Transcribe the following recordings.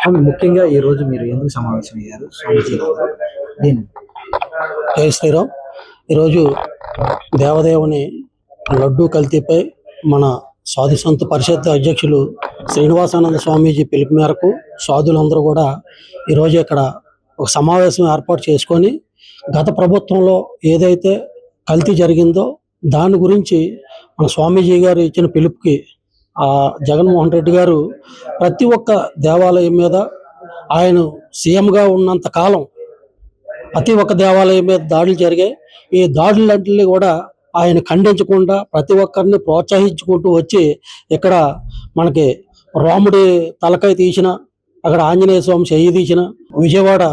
అవును. ముఖ్యంగా ఈరోజు మీరు ఎందుకు సమావేశమయ్యారు స్వామీజీలతో? దేని జై శ్రీరామ్. ఈరోజు దేవదేవుని లడ్డూ కల్తీపై మన సాధు సంత్ పరిషత్ అధ్యక్షులు శ్రీనివాసానంద స్వామీజీ పిలుపు మేరకు సాధులందరూ కూడా ఈరోజు ఇక్కడ ఒక సమావేశం ఏర్పాటు చేసుకొని గత ప్రభుత్వంలో ఏదైతే కల్తీ జరిగిందో దాని గురించి మన స్వామీజీ గారు ఇచ్చిన పిలుపుకి జగన్మోహన్ రెడ్డి గారు ప్రతి ఒక్క దేవాలయం మీద ఆయన సీఎంగా ఉన్నంత కాలం ప్రతి ఒక్క దేవాలయం మీద దాడులు జరిగాయి. ఈ దాడులన్నింటినీ కూడా ఆయన ఖండించకుండా ప్రతి ఒక్కరిని ప్రోత్సహించుకుంటూ వచ్చి ఇక్కడ మనకి రాముడి తలకాయ తీసిన, అక్కడ ఆంజనేయ స్వామి చెయ్యి తీసిన, విజయవాడ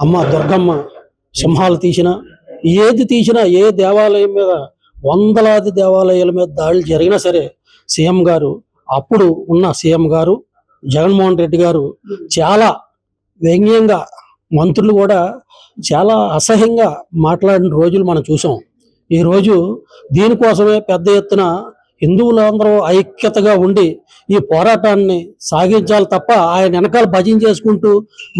అమ్మ దుర్గమ్మ సింహాలు తీసిన, ఏది తీసినా ఏ దేవాలయం మీద వందలాది దేవాలయాల మీద దాడులు జరిగినా సరే సీఎం గారు, అప్పుడు ఉన్న సీఎం గారు జగన్మోహన్ రెడ్డి గారు చాలా వ్యంగ్యంగా, మంత్రులు కూడా చాలా అసహ్యంగా మాట్లాడిన రోజులు మనం చూసాం. ఈరోజు దీనికోసమే పెద్ద ఎత్తున హిందువులందరూ ఐక్యతగా ఉండి ఈ పోరాటాన్ని సాగించాలి తప్ప ఆయన వెనకాల భజన చేసుకుంటూ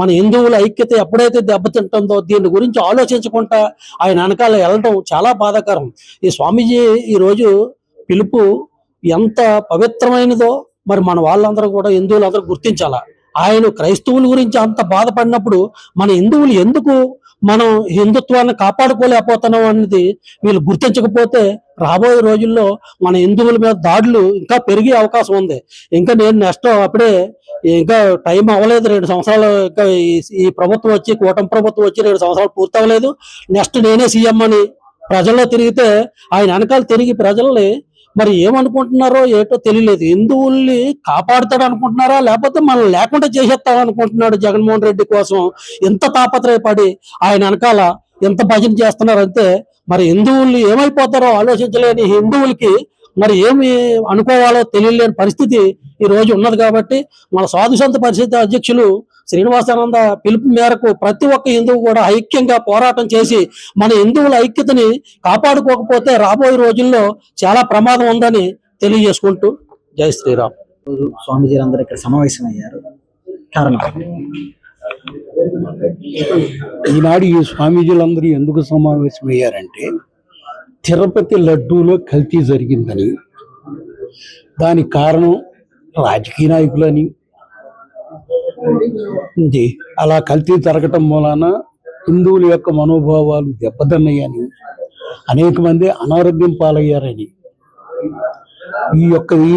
మన హిందువుల ఐక్యత ఎప్పుడైతే దెబ్బతింటుందో దీని గురించి ఆలోచించకుండా ఆయన వెనకాల వెళ్ళడం చాలా బాధాకరం. ఈ స్వామీజీ ఈరోజు పిలుపు ఎంత పవిత్రమైనదో మరి మన వాళ్ళందరూ కూడా హిందువులందరూ గుర్తించాలా. ఆయన క్రైస్తవుల గురించి అంత బాధపడినప్పుడు మన హిందువులు ఎందుకు మనం హిందుత్వాన్ని కాపాడుకోలేకపోతున్నాం అనేది వీళ్ళు గుర్తించకపోతే రాబోయే రోజుల్లో మన హిందువుల మీద దాడులు ఇంకా పెరిగే అవకాశం ఉంది. ఇంకా నేను నెక్స్ట్ అప్పుడే ఇంకా టైం అవ్వలేదు, 2 సంవత్సరాలు ఇంకా ఈ ప్రభుత్వం వచ్చి, కూటమి ప్రభుత్వం వచ్చి 2 సంవత్సరాలు పూర్తి అవ్వలేదు. నెక్స్ట్ నేనే సీఎం అని ప్రజల్లో తిరిగితే ఆయన వెనకాల తిరిగి ప్రజల్ని మరి ఏమనుకుంటున్నారో ఏటో తెలియలేదు. హిందువుల్ని కాపాడుతాడు అనుకుంటున్నారా, లేకపోతే మనం లేకుండా చేసేస్తాడు అనుకుంటున్నాడు జగన్మోహన్ రెడ్డి కోసం ఎంత తాపత్రయపడి ఆయన వెనకాల ఎంత భజన చేస్తున్నారంటే మరి హిందువుల్ని ఏమైపోతారో ఆలోచించలేని హిందువులకి మరి ఏమి అనుకోవాలో తెలియలేని పరిస్థితి ఈ రోజు ఉన్నది. కాబట్టి మన సాధు సంత పరిషత్ అధ్యక్షులు శ్రీనివాసానంద పిలుపు మేరకు ప్రతి ఒక్క హిందువు కూడా ఐక్యంగా పోరాటం చేసి మన హిందువుల ఐక్యతని కాపాడుకోకపోతే రాబోయే రోజుల్లో చాలా ప్రమాదం ఉందని తెలియజేసుకుంటూ జై శ్రీరామ్. స్వామీజీలందరూ ఇక్కడ సమావేశమయ్యారు, కారణం? ఈనాడు ఈ స్వామీజీలందరూ ఎందుకు సమావేశమయ్యారంటే తిరుపతి లడ్డూలో కల్తీ జరిగిందని, దానికి కారణం రాజకీయ నాయకులని, అలా కల్తీ జరగటం మూలాన హిందువుల యొక్క మనోభావాలు దెబ్బతిన్నాయని, అనేక మంది అనారోగ్యం పాలయ్యారని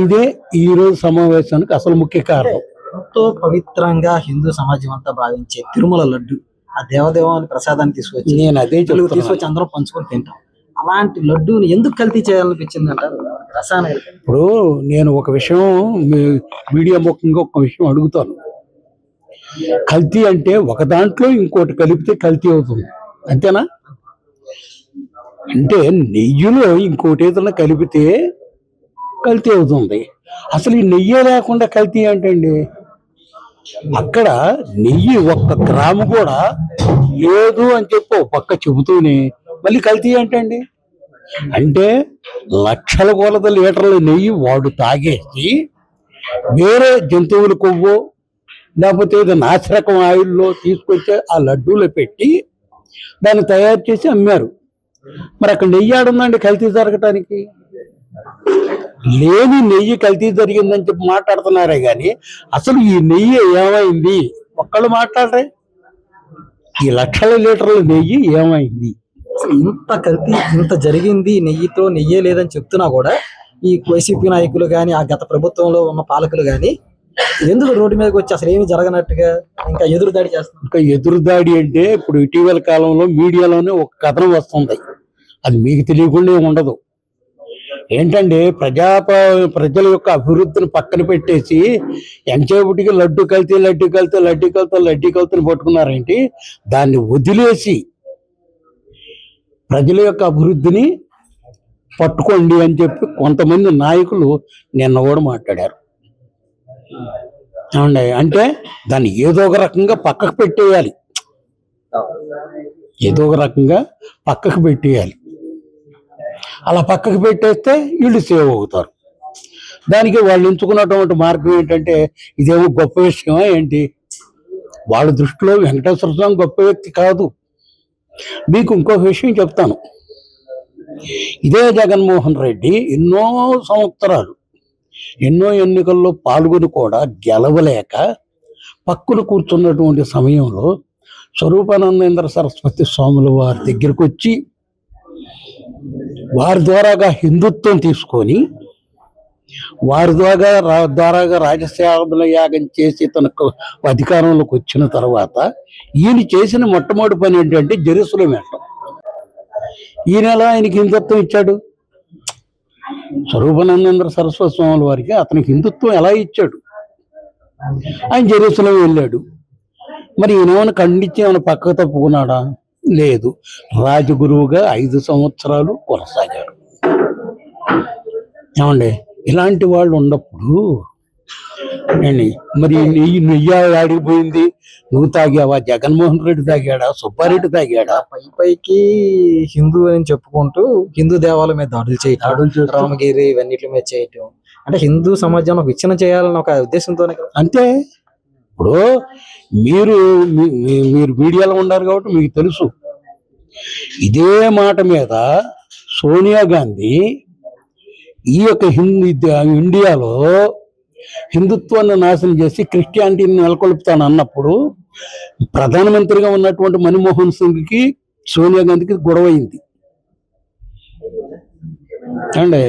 ఇదే ఈరోజు సమావేశానికి అసలు ముఖ్య కారణం. ఎంతో పవిత్రంగా హిందూ సమాజం అంతా భావించే తిరుమల లడ్డు, ఆ దేవదేవాన్ని ప్రసాదాన్ని తీసుకొచ్చి నేను అదే తీసుకొచ్చి అందరం పంచుకొని తింటాం. అలాంటి లడ్డూని ఎందుకు కల్తీ చేయాలనిపించింది అంటారు? రసాయన ఇప్పుడు నేను ఒక విషయం మీడియా ముఖ్యంగా ఒక విషయం అడుగుతాను. కల్తీ అంటే ఒక దాంట్లో ఇంకోటి కలిపితే కల్తీ అవుతుంది, అంతేనా? అంటే నెయ్యిలో ఇంకోటి ఏదైనా కలిపితే కల్తీ అవుతుంది. అసలు ఈ నెయ్యి లేకుండా కల్తీ ఏంటండి? అక్కడ నెయ్యి 1 గ్రాము కూడా లేదు అని చెప్పి ఒక పక్క చెబుతూనే మళ్ళీ కల్తీ ఏంటండి? అంటే లక్షల కొలది లీటర్ల నెయ్యి వాడు తాగేసి వేరే జంతువుల కొవ్వు లేకపోతే ఏదో నాసిరకం ఆయిల్లో తీసుకొచ్చి ఆ లడ్డూలో పెట్టి దాన్ని తయారు చేసి అమ్మారు. మరి అక్కడ నెయ్యి ఆడుందండి కల్తీ జరగటానికి? లేని నెయ్యి కల్తీ జరిగిందని చెప్పి మాట్లాడుతున్నారే కానీ అసలు ఈ నెయ్యి ఏమైంది ఒక్కళ్ళు మాట్లాడరే? ఈ లక్షల లీటర్ల నెయ్యి ఏమైంది? ఇంత కల్తీ ఇంత జరిగింది, నెయ్యితో నెయ్యే లేదని చెప్తున్నా కూడా ఈ వైసీపీ నాయకులు కానీ, ఆ గత ప్రభుత్వంలో ఉన్న పాలకులు కానీ ఎందుకు రోడ్డు మీదకి వచ్చి అసలు ఏమి జరగనట్టుగా ఇంకా ఎదురుదాడి చేస్తున్నారు? ఇంకా ఎదురుదాడి అంటే ఇప్పుడు ఇటీవల కాలంలో మీడియాలోనే ఒక కథనం వస్తుంది, అది మీకు తెలియకుండా ఉండదు. ఏంటంటే ప్రజల యొక్క అభివృద్ధిని పక్కన పెట్టేసి ఎంచేపటికి లడ్డు కల్తీని పట్టుకున్నారేంటి? దాన్ని వదిలేసి ప్రజల యొక్క అభివృద్ధిని పట్టుకోండి అని చెప్పి కొంతమంది నాయకులు నిన్న కూడా మాట్లాడారు. అంటే దాన్ని ఏదో ఒక రకంగా పక్కకు పెట్టేయాలి. అలా పక్కకు పెట్టేస్తే వీళ్ళు సేవ్ అవుతారు. దానికి వాళ్ళు ఎంచుకున్నటువంటి మార్గం ఏంటంటే ఇదేమో గొప్ప విషయమా ఏంటి? వాళ్ళ దృష్టిలో వెంకటేశ్వర స్వామి గొప్ప వ్యక్తి కాదు. మీకు ఇంకొక విషయం చెప్తాను. ఇదే జగన్మోహన్ రెడ్డి ఎన్నో సంవత్సరాలు ఎన్నో ఎన్నికల్లో పాల్గొని కూడా గెలవలేక పక్కున కూర్చున్నటువంటి సమయంలో స్వరూపానందేంద్ర సరస్వతి స్వాముల వారి దగ్గరికి వచ్చి వారి ద్వారాగా హిందుత్వం తీసుకొని వారి ద్వారాగా రాజసేవల యాగం చేసి తనకు అధికారంలోకి వచ్చిన తర్వాత ఈయన చేసిన మొట్టమొదటి పని ఏంటంటే జెరూసలేం వెళ్ళడం. ఈయన ఎలా ఆయనకి హిందుత్వం ఇచ్చాడు? స్వరూపానందేంద్ర సరస్వతి స్వాముల వారికి అతనికి హిందుత్వం ఎలా ఇచ్చాడు? ఆయన జెరూసలేం వెళ్ళాడు. మరి ఈయనేమైనా ఖండించి ఏమైనా పక్కకు తప్పుకున్నాడా? లేదు. రాజగురువుగా 5 సంవత్సరాలు కొనసాగారు. ఏమండి, ఇలాంటి వాళ్ళు ఉన్నప్పుడు మరి నెయ్యి ఆడిపోయింది, నువ్వు తాగావా? జగన్మోహన్ రెడ్డి తాగాడా? సుబ్బారెడ్డి తాగాడా? పైకి హిందూ అని చెప్పుకుంటూ హిందూ దేవాలయం మీద దాడులు చేయటం, రామగిరి ఇవన్నిటి మీద చేయటం, అంటే హిందూ సమాజంలో విచ్ఛిన్నం చేయాలని ఒక ఉద్దేశంతోనే కదా. అంతే. ఇప్పుడు మీరు మీడియాలో ఉన్నారు కాబట్టి మీకు తెలుసు. ఇదే మాట మీద సోనియా గాంధీ ఈ యొక్క ఇండియాలో హిందుత్వాన్ని నాశనం చేసి క్రిస్టియానిటీని నెలకొల్పుతాను అన్నప్పుడు ప్రధానమంత్రిగా ఉన్నటువంటి మన్మోహన్ సింగ్కి సోనియా గాంధీకి గొడవ అయింది అండి.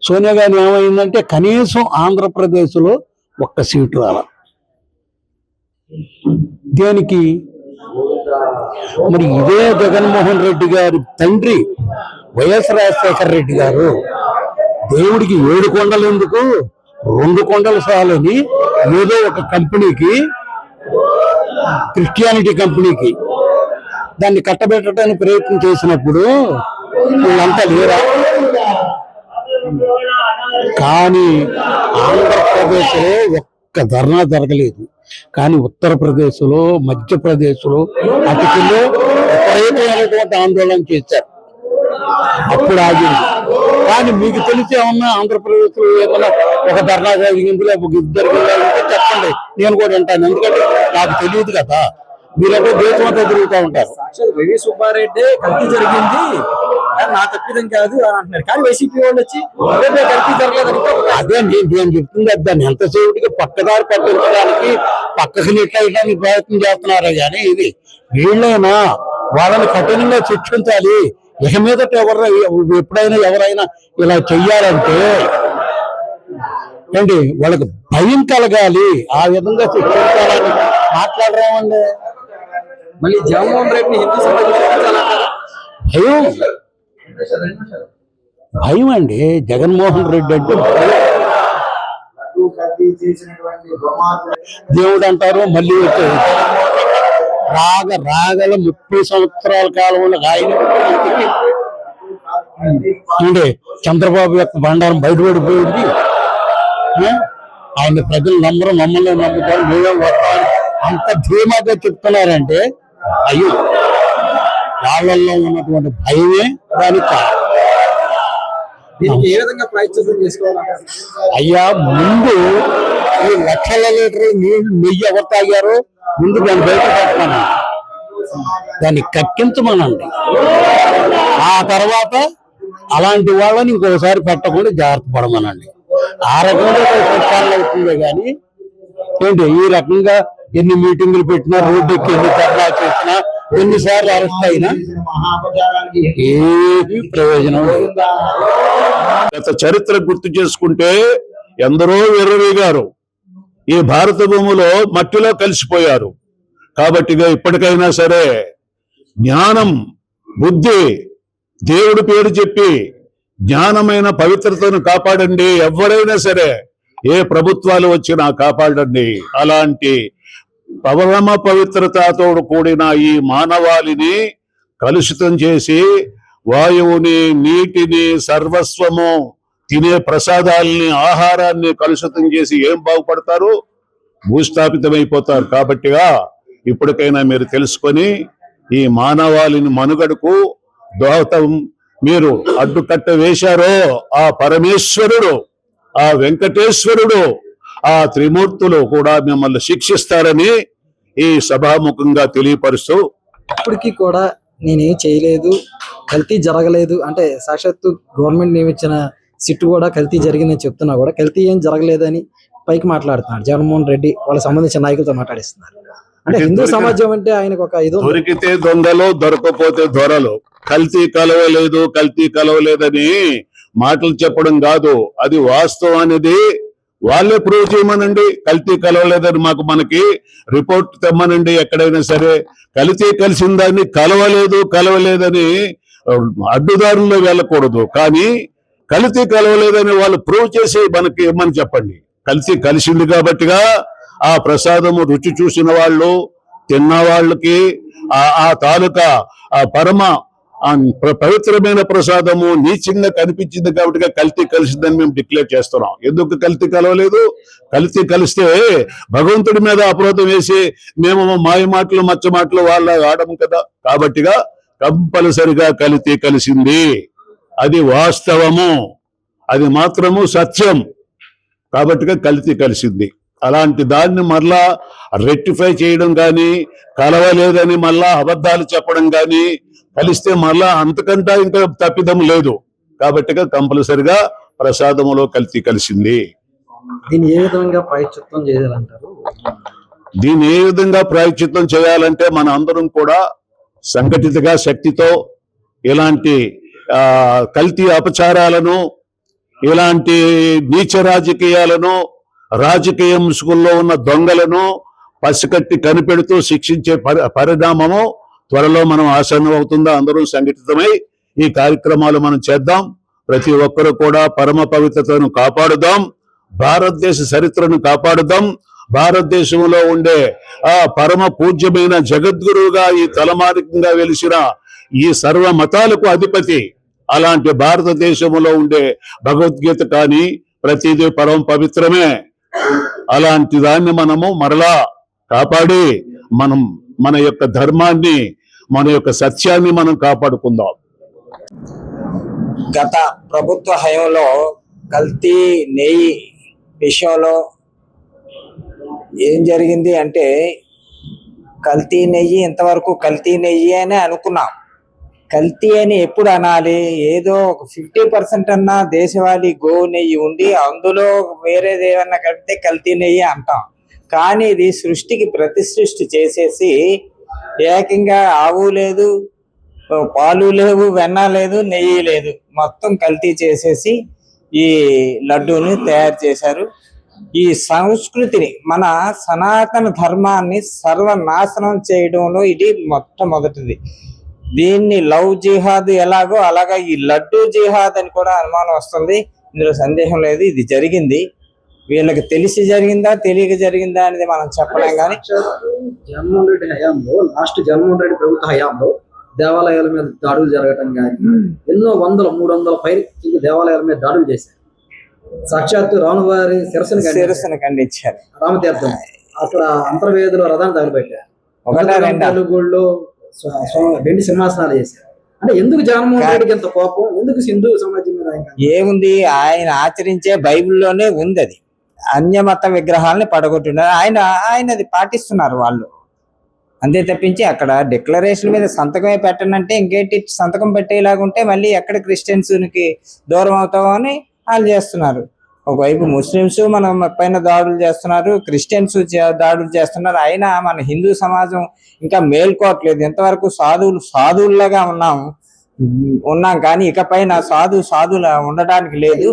సోనియా గాంధీ ఏమైందంటే కనీసం ఆంధ్రప్రదేశ్లో 1 సీటు రాల. దేనికి? మరి ఇదే జగన్మోహన్ రెడ్డి గారి తండ్రి వైఎస్ రాజశేఖర రెడ్డి గారు దేవుడికి 7 కొండలు ఎందుకు, 2 కొండలు చాలని ఏదో ఒక కంపెనీకి, క్రిస్టియానిటీ కంపెనీకి దాన్ని కట్టబెట్టడానికి ప్రయత్నం చేసినప్పుడు వీళ్ళంతా లేరా? కానీ ఆంధ్రప్రదేశ్లో ఒక్క ధర్నా జరగలేదు. కానీ ఉత్తరప్రదేశ్లో, మధ్యప్రదేశ్లో, అటుకుల్లో విపరీతమైనటువంటి ఆందోళన చేశారు. అప్పుడు ఆగింది. కానీ మీకు తెలిసి ఏమన్నా ఆంధ్రప్రదేశ్లో ఏమన్నా ఒక ధర్నా జరిగింది, లేకపోతే ఇద్దరు చెప్పండి, నేను కూడా అంటాను. ఎందుకంటే నాకు తెలియదు కదా, మీరంటే దేశం అంతా తిరుగుతూ ఉంటారు. వైవి సుబ్బారెడ్డి కల్తీ జరిగింది, నా తప్పిదం కాదు అని అంటున్నారు. కానీ వైసీపీ వాళ్ళు వచ్చి కల్తీ జరగలేదు. అదే నేను చెప్తుంది. దాన్ని ఎంతసేపుకి పక్కదారి పట్టించడానికి, పక్కకి నెట్టడానికి ప్రయత్నం చేస్తున్నారు. కానీ ఇది వీళ్ళైనా వాళ్ళని కఠినంగా శిక్షించాలి. ఇక మీదట ఎప్పుడైనా ఎవరైనా ఇలా చెయ్యాలంటే ఏంటి, వాళ్ళకి భయం కలగాలి. ఆ విధంగా శిక్షించాలని మాట్లాడరామండి. మళ్ళీ జగన్మోహన్ రెడ్డిని హిందూ భయం భయం అండి. జగన్మోహన్ రెడ్డి అంటే దేవుడు అంటారు. మళ్ళీ రాగల 30 సంవత్సరాల కాలంలో ఆయన అంటే చంద్రబాబు యొక్క బండారం బయటపడిపోయింది. ఆయన ప్రజలు నమ్మరు, మమ్మల్ని నమ్ముతారు, మేమే వస్తాను అంత ధీమాగా చెప్తున్నారంటే అయ్యో వాళ్ళల్లో ఉన్నటువంటి భయమే దానికి. ఏ విధంగా ప్రయత్నం చేసుకోవాలి? అయ్యా, ముందు ఈ లక్షల లీటర్ నెయ్యి ఎవరు తాగారో ముందు దాన్ని బయట పెట్టమనండి, దాన్ని కక్కించమనండి. ఆ తర్వాత అలాంటి వాళ్ళని ఇంకోసారి పెట్టకుండా జాగ్రత్త పడమనండి. ఆ రకంగా ప్రక్షాళన అవుతుందే కానీ ఏంటి ఈ రకంగా ఎన్ని మీటింగులు పెట్టినా, రోడ్డు ఎక్కి ఎన్ని ధర్నా చేసినా, ఎన్నిసార్లు అరెస్ట్ అయినా ఏమీ ప్రయోజనం లేదు. గత చరిత్ర గుర్తు చేసుకుంటే ఎందరో విర్రవీగారు, ఈ భారత భూమిలో మట్టిలో కలిసిపోయారు. కాబట్టి ఇప్పటికైనా సరే జ్ఞానం, బుద్ధి, దేవుడి పేరు చెప్పి జ్ఞానమైన పవిత్రతను కాపాడండి. ఎవరైనా సరే, ఏ ప్రభుత్వాలు వచ్చినా కాపాడండి. అలాంటి పరమ పవిత్రతతో కూడిన ఈ మానవాళిని కలుషితం చేసి వాయువుని, నీటిని, సర్వస్వము, తినే ప్రసాదాలని, ఆహారాన్ని కలుషితం చేసి ఏం బాగుపడతారు? భూస్థాపితమైపోతారు. కాబట్టిగా ఇప్పటికైనా మీరు తెలుసుకొని ఈ మానవాళిని మనుగడకు దోహదం మీరు అడ్డుకట్ట వేశారో ఆ పరమేశ్వరుడు, ఆ వెంకటేశ్వరుడు, ఆ త్రిమూర్తులు కూడా మిమ్మల్ని శిక్షిస్తారని ఈ సభాముఖంగా తెలియపరుస్తూ ఇప్పటికీ కూడా నేనేం చేయలేదు, కల్తీ జరగలేదు అంటే సాక్షాత్తు గవర్నమెంట్ నియమించిన సిట్ కూడా కల్తీ జరిగిందని చెప్తున్నా కూడా కల్తీ ఏం జరగలేదని పైకి మాట్లాడుతున్నాడు జగన్మోహన్ రెడ్డి. వాళ్ళకి సంబంధించిన నాయకులతో మాట్లాడిస్తున్నారు. అంటే హిందూ సమాజం అంటే ఆయనకు ఒక ఇది ఉంది. దొరికితే దొంగలు, దొరకపోతే దొరలు. కల్తీ కలవలేదని మాటలు చెప్పడం కాదు, అది వాస్తవం అనేది వాళ్ళే ప్రూవ్ చేయమనండి. కల్తీ కలవలేదని మనకి రిపోర్ట్ తెమ్మనండి. ఎక్కడైనా సరే కల్తీ కలిసిందాన్ని కలవలేదని అడ్డుదారుల్లో వెళ్ళకూడదు, కానీ కల్తీ కలవలేదని వాళ్ళు ప్రూవ్ చేసి మనకి ఇమ్మని చెప్పండి. కల్తీ కలిసింది కాబట్టిగా ఆ ప్రసాదము రుచి చూసిన వాళ్ళు, తిన్న వాళ్ళకి ఆ తాలూకా ఆ పరమ పవిత్రమైన ప్రసాదము నీచంగా కనిపించింది కాబట్టి కల్తీ కలిసిందని మేము డిక్లేర్ చేస్తున్నాం. ఎందుకు కల్తీ కలవలేదు? కల్తీ కలిస్తే భగవంతుడి మీద అపరాధం వేసి మేము మాయ మాటలు మచ్చ మాటలు వాళ్ళ ఆడము కదా. కాబట్టిగా కంపల్సరిగా కల్తీ కలిసింది, అది వాస్తవము, అది మాత్రము సత్యం. కాబట్టిగా కల్తీ కలిసింది. అలాంటి దాన్ని మళ్ళా రెక్టిఫై చేయడం కానీ, కలవలేదని మళ్ళా అబద్ధాలు చెప్పడం కానీ, కలిస్తే మళ్ళా అంతకంటే ఇంకా తప్పిదం లేదు. కాబట్టిగా కంపల్సరిగా ప్రసాదములో కల్తీ కలిసింది. దీన్ని ఏ విధంగా ప్రాయశ్చిత్తం చేయాలంటారు? దీన్ని ఏ విధంగా ప్రాయశ్చిత్తం చేయాలంటే మన అందరం కూడా సంఘటితగా శక్తితో ఇలాంటి కల్తీ అపచారాలను, ఇలాంటి నీచ రాజకీయాలను, రాజకీయ ముసుగుల్లో ఉన్న దొంగలను పసికట్టి కనిపెడుతూ శిక్షించే పరిణామము త్వరలో మనం ఆసన్నం అవుతుందా. అందరూ సంఘటితమై ఈ కార్యక్రమాలు మనం చేద్దాం. ప్రతి ఒక్కరూ కూడా పరమ పవిత్రతను కాపాడుదాం, భారతదేశ చరిత్రను కాపాడుదాం. భారతదేశంలో ఉండే ఆ పరమ పూజ్యమైన జగద్గురువుగా ఈ తలమానికంగా వెలిసిన ఈ సర్వ మతాలకు అధిపతి అలాంటి భారతదేశంలో ఉండే భగవద్గీత కానీ ప్రతిదీ పరమ పవిత్రమే. అలాంటి దాన్ని మనము మరలా కాపాడి మన యొక్క ధర్మాన్ని, మన యొక్క సత్యాన్ని మనం కాపాడుకుందాం. గత ప్రభుత్వ హయంలో కల్తీ నెయ్యి విషయంలో ఏం జరిగింది అంటే, కల్తీ నెయ్యి ఇంతవరకు కల్తీ నెయ్యి అని అనుకున్నాం. కల్తీ అని ఎప్పుడు అనాలి? ఏదో ఒక 50% అన్నా దేశవాళీ గో నెయ్యి ఉండి అందులో వేరేది ఏమన్నా కలిపితే కల్తీ నెయ్యి అంటాం. కానీ ఇది సృష్టికి ప్రతి సృష్టి చేసేసి ఏకంగా ఆవు లేదు, పాలు లేవు, వెన్న లేదు, నెయ్యి లేదు, మొత్తం కల్తీ చేసేసి ఈ లడ్డూని తయారు చేశారు. ఈ సంస్కృతిని, మన సనాతన ధర్మాన్ని సర్వనాశనం చేయడంలో ఇది మొట్టమొదటిది. దీన్ని లవ్ జిహాద్ ఎలాగో అలాగా ఈ లడ్డూ జిహాద్ అని కూడా అనుమానం వస్తుంది. ఇందులో సందేహం లేదు. ఇది జరిగింది, వీళ్ళకి తెలిసి జరిగిందా తెలియక జరిగిందా అనేది మనం చెప్పలేం. కానీ జగన్మోహన్ రెడ్డి హయాంలో, జగన్మోహన్ రెడ్డి ప్రభుత్వ హయాంలో దేవాలయాల మీద దాడులు జరగటం కానీ, ఎన్నో 300 పైకి దేవాలయాల మీద దాడులు చేశారు. సాక్షాత్తు రామువారి శిరస్సును ఖండించారు. రామతీర్థం అక్కడ అంతర్వేదిలో రథాన్ని తగలబెట్టారు. గుళ్ళో 2 సింహాసనాలు చేశారు. అంటే ఎందుకు జగన్మోహన్ రెడ్డికి ఎంత కోపం? ఎందుకు హిందూ సమాజం మీద? ఏముంది, ఆయన ఆచరించే బైబిల్లోనే ఉంది. అది అన్యమత విగ్రహాలని పడగొట్టున్నారు. ఆయనది పాటిస్తున్నారు వాళ్ళు, అంతే తప్పించి అక్కడ డిక్లరేషన్ మీద సంతకమే పెట్టనంటే ఇంకేంటి సంతకం పెట్టేలాగుంటే మళ్ళీ ఎక్కడ క్రిస్టియన్స్కి దూరం అవుతామో అని వాళ్ళు చేస్తున్నారు. ఒకవైపు ముస్లిమ్స్ మన పైన దాడులు చేస్తున్నారు, క్రిస్టియన్స్ దాడులు చేస్తున్నారు. అయినా మన హిందూ సమాజం ఇంకా మేల్కోవట్లేదు. ఎంతవరకు సాధువులాగా ఉన్నాం కానీ ఇకపైన సాధువులా ఉండడానికి లేదు.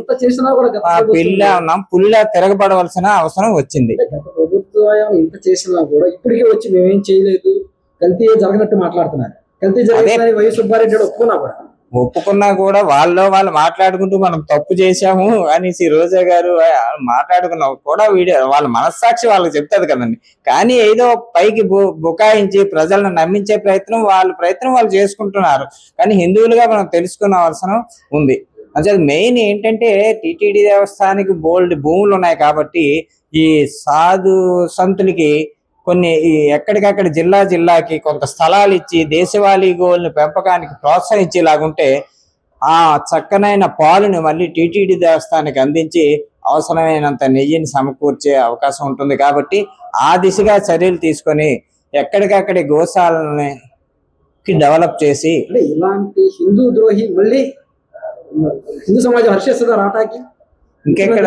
పిల్ల ఉన్నాం, పులిలా తిరగబడవలసిన అవసరం వచ్చింది. ప్రభుత్వం ఇంత చేసినా కూడా ఇప్పటికీ వచ్చి మేమేం చేయలేదు, కల్తీ జరగనట్టు మాట్లాడుతున్నారు. కల్తీ జరిగిందని వై సుబ్బారెడ్డి ఒప్పుకున్నా కూడా వాళ్ళు మాట్లాడుకుంటూ మనం తప్పు చేశాము అనేసి రోజా గారు మాట్లాడుకున్నా కూడా వాళ్ళ మనస్సాక్షి వాళ్ళకి చెప్తాది కదండి. కానీ ఏదో పైకి బుకాయించి ప్రజలను నమ్మించే ప్రయత్నం వాళ్ళు చేసుకుంటున్నారు. కానీ హిందువులుగా మనం తెలుసుకోవాల్సిన ఉంది. అంటే మెయిన్ ఏంటంటే టిటిడి దేవస్థానానికి బోల్డ్ భూములు ఉన్నాయి కాబట్టి ఈ సాధు సంతులకి కొన్ని ఎక్కడికక్కడ జిల్లాకి కొంత స్థలాలు ఇచ్చి దేశవాళీ గోవులను పెంపకానికి ప్రోత్సహించేలాగుంటే ఆ చక్కనైన పాలుని మళ్ళీ టిటిడి దేవస్థానానికి అందించి అవసరమైనంత నెయ్యిని సమకూర్చే అవకాశం ఉంటుంది. కాబట్టి ఆ దిశగా చర్యలు తీసుకొని ఎక్కడికక్కడి గోశాలని డెవలప్ చేసి అంటే ఇలాంటి హిందూ ద్రోహి మళ్ళీ హిందూ సమాజం హర్షిస్తుందా రాటాకి? ఇంకెక్కడ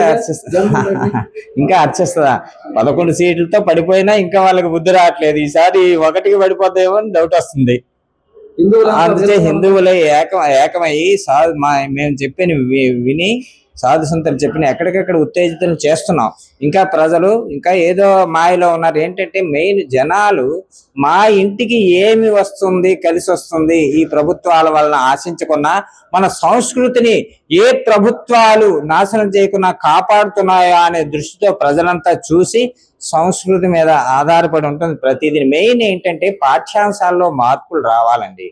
ఇంకా అర్చిస్తుందా? 11 సీట్లతో పడిపోయినా ఇంకా వాళ్ళకి బుద్ధి రావట్లేదు. ఈసారి 1కి పడిపోతాయేమో అని డౌట్ వస్తుంది. అందుకే హిందువులే ఏకమయ్యి మేము చెప్పిన విని సాధు సంతులు చెప్పిన ఎక్కడికక్కడ ఉత్తేజితం చేస్తున్నాం. ఇంకా ప్రజలు ఇంకా ఏదో మాయలో ఉన్నారు. ఏంటంటే మెయిన్ జనాలు మా ఇంటికి ఏమి వస్తుంది, కలిసి వస్తుంది ఈ ప్రభుత్వాల వలన ఆశించకున్నా, మన సంస్కృతిని ఏ ప్రభుత్వాలు నాశనం చేయకుండా కాపాడుతున్నాయా అనే దృష్టితో ప్రజలంతా చూసి సంస్కృతి మీద ఆధారపడి ఉంటుంది ప్రతిదీ. మెయిన్ ఏంటంటే పాఠ్యాంశాల్లో మార్పులు రావాలండి.